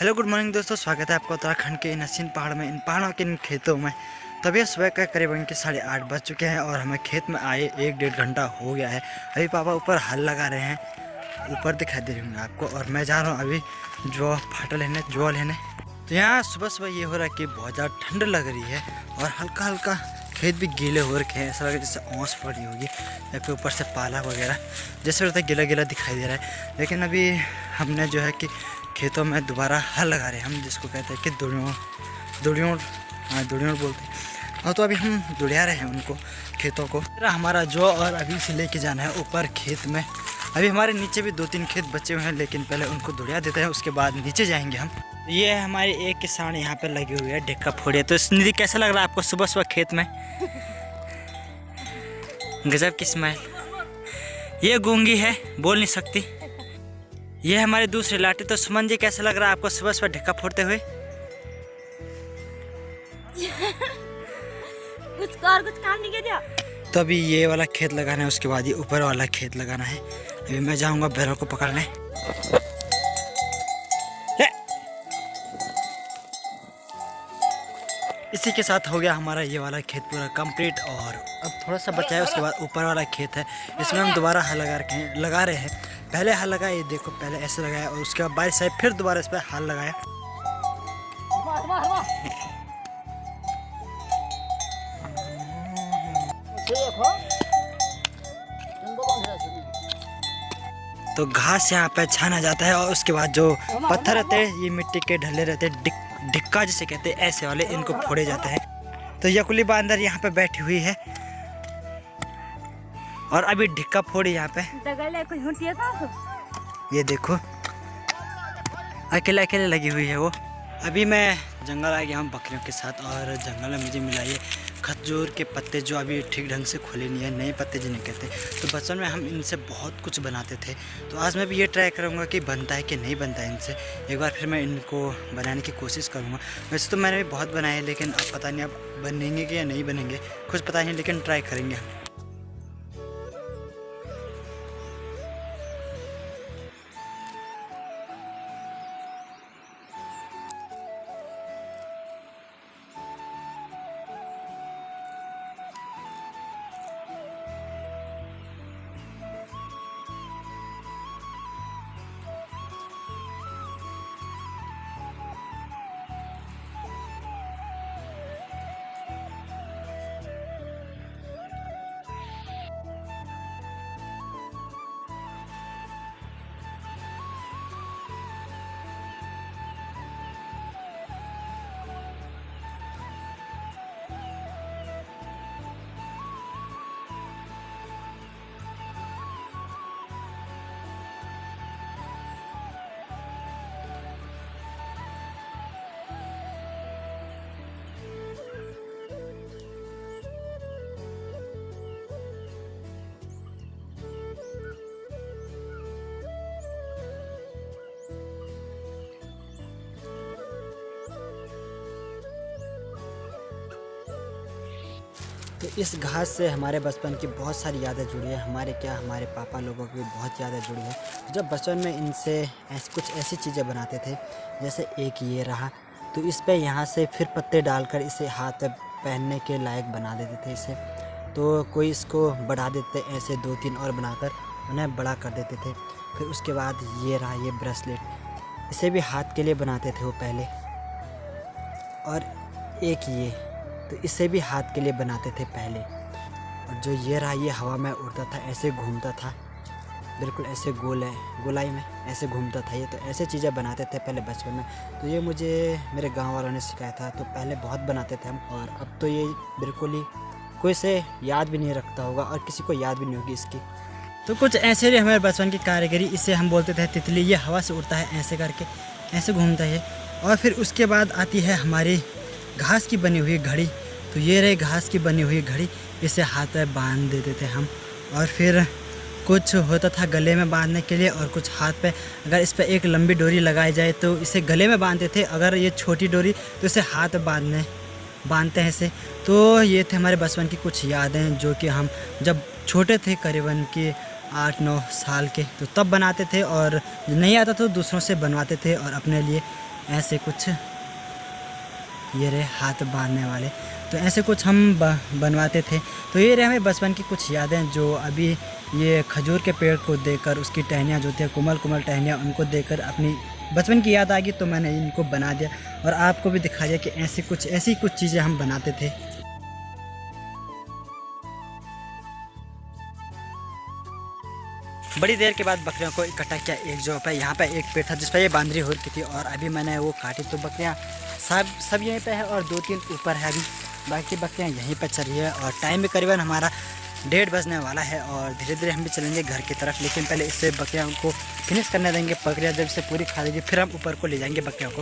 Hello good morning दोस्तों, स्वागत है आपका उत्तराखंड के इन हसीन पहाड़ में, इन पहाड़ों के इन खेतों में। तभी सुबह का करीबन के 8:30 बज चुके हैं और हमें खेत में आए 1-1.5 घंटा हो गया है। अभी पापा ऊपर हल लगा रहे हैं, ऊपर दिखाई दे रही होंगे आपको, और मैं जा रहा हूँ अभी जो फाटा लेने, जौ लेने। तो यहाँ सुबह सुबह ये हो रहा है कि बहुत ज़्यादा ठंड लग रही है और हल्का हल्का खेत भी गीले हो रखे हैं। ऐसा लग रहा है जैसे ओस पड़ी होगी या फिर ऊपर से पाला वगैरह जैसे लगता है गीला गीला दिखाई दे रहा है। लेकिन अभी हमने जो है कि खेतों में दोबारा हल लगा रहे हैं, हम जिसको कहते हैं कि दुड़ियों बोलते हैं। और तो अभी हम दुड़िया रहे हैं उनको खेतों को। हमारा जौ और अभी से लेके जाना है ऊपर खेत में। अभी हमारे नीचे भी 2-3 खेत बचे हुए हैं, लेकिन पहले उनको दुड़िया देते हैं, उसके बाद नीचे जाएंगे हम। ये है हमारी एक किसान यहाँ पे लगी हुई है ढिक्का फोड़िया। तो निधि कैसा लग रहा है आपको सुबह सुबह खेत में? गजब की स्माइल। ये गूंगी है, बोल नहीं सकती। ये हमारे दूसरे लाटे। तो सुमन जी कैसा लग रहा है आपको सुबह सुबह ढिक्का फोड़ते हुए? कुछ काम नहीं किया। तो अभी ये वाला खेत लगाना है, उसके बाद ये ऊपर वाला खेत लगाना है। अभी मैं जाऊंगा बैलों को पकड़ने। इसी के साथ हो गया हमारा ये वाला खेत पूरा कंप्लीट, और अब थोड़ा सा बचा है। उसके बाद ऊपर वाला खेत है, इसमें हम दोबारा हल लगा रहे हैं। पहले हल लगाया, ये देखो पहले ऐसे लगाया, और उसके बाद बारिश से फिर दोबारा इस पर हल लगाया। तो घास यहाँ पे छाना जाता है, और उसके बाद जो पत्थर रहते हैं, ये मिट्टी के ढले रहते हैं, ढिक्का जिसे कहते हैं, ऐसे वाले इनको फोड़े जाते हैं। तो यकुली बांदर यहाँ पे बैठी हुई है और अभी ढिक्का फोड़ी यहाँ पे। ये देखो अकेले अकेले लगी हुई है वो। अभी मैं जंगल आ गया हूँ बकरियों के साथ, और जंगल में मुझे मिला ये खजूर के पत्ते जो अभी ठीक ढंग से खुले नहीं है, नए पत्ते जिन्हें कहते हैं। तो बचपन में हम इनसे बहुत कुछ बनाते थे, तो आज मैं भी ये ट्राई करूँगा कि बनता है कि नहीं बनता है इनसे। एक बार फिर मैं इनको बनाने की कोशिश करूँगा। वैसे तो मैंने भी बहुत बनाए, लेकिन अब पता नहीं अब बनेंगे कि या नहीं बनेंगे, कुछ पता नहीं, लेकिन ट्राई करेंगे हम। तो इस घास से हमारे बचपन की बहुत सारी यादें जुड़ी है। हमारे पापा लोगों की बहुत यादें जुड़ी है। जब बचपन में इनसे कुछ ऐसी चीज़ें बनाते थे, जैसे एक ये रहा, तो इस पे यहाँ से फिर पत्ते डालकर इसे हाथ में पहनने के लायक बना देते थे इसे। तो कोई इसको बढ़ा देते, ऐसे 2-3 और बनाकर उन्हें बड़ा कर देते थे। फिर उसके बाद ये रहा, ये ब्रेसलेट, इसे भी हाथ के लिए बनाते थे वो पहले। और एक ये, तो इसे भी हाथ के लिए बनाते थे पहले। और जो ये रहा, ये हवा में उड़ता था, ऐसे घूमता था, बिल्कुल ऐसे गोलाई में ऐसे घूमता था ये। तो ऐसे चीज़ें बनाते थे पहले बचपन में। तो ये मुझे मेरे गांव वालों ने सिखाया था। तो पहले बहुत बनाते थे हम, और अब तो ये बिल्कुल ही कोई से याद भी नहीं रखता होगा, और किसी को याद भी नहीं होगी इसकी। तो कुछ ऐसे हमारे बचपन की कारीगरी, इसे हम बोलते थे तितली। ये हवा से उड़ता है, ऐसे करके ऐसे घूमता है। और फिर उसके बाद आती है हमारी घास की बनी हुई घड़ी। तो ये रही घास की बनी हुई घड़ी, इसे हाथ में बांध देते थे हम। और फिर कुछ होता था गले में बांधने के लिए, और कुछ हाथ पे। अगर इस पर एक लंबी डोरी लगाई जाए तो इसे गले में बांधते थे, अगर ये छोटी डोरी तो इसे हाथ बांधते हैं इसे। तो ये थे हमारे बचपन की कुछ यादें, जो कि हम जब छोटे थे, करीबन कि 8-9 साल के, तो तब बनाते थे। और नहीं आता तो दूसरों से बनवाते थे और अपने लिए ऐसे कुछ ये रहे हाथ बांधने वाले, तो ऐसे कुछ हम बनवाते थे। तो ये रहे हमें बचपन की कुछ यादें, जो अभी ये खजूर के पेड़ को देखकर उसकी टहनियाँ जो थी कोमल कोमल टहनियाँ, उनको देखकर अपनी बचपन की याद आ गई, तो मैंने इनको बना दिया और आपको भी दिखा दिया कि ऐसी कुछ चीज़ें हम बनाते थे। बड़ी देर के बाद बकरियों को इकट्ठा किया एक जगह पर। यहाँ पे एक पेड़ था जिस पर ये बांदरी हो रखी थी और अभी मैंने वो काटी, तो बकरियाँ सब यहीं पे है और 2-3 ऊपर है अभी, बाकी बकरियाँ यहीं पे चल रही है। और टाइम भी करीबन हमारा 1:30 बजने वाला है और धीरे धीरे हम भी चलेंगे घर की तरफ, लेकिन पहले इससे बकरियों को फिनिश करने देंगे। बकरियाँ जब से पूरी खा लेंगी फिर हम ऊपर को ले जाएंगे बकरियों को।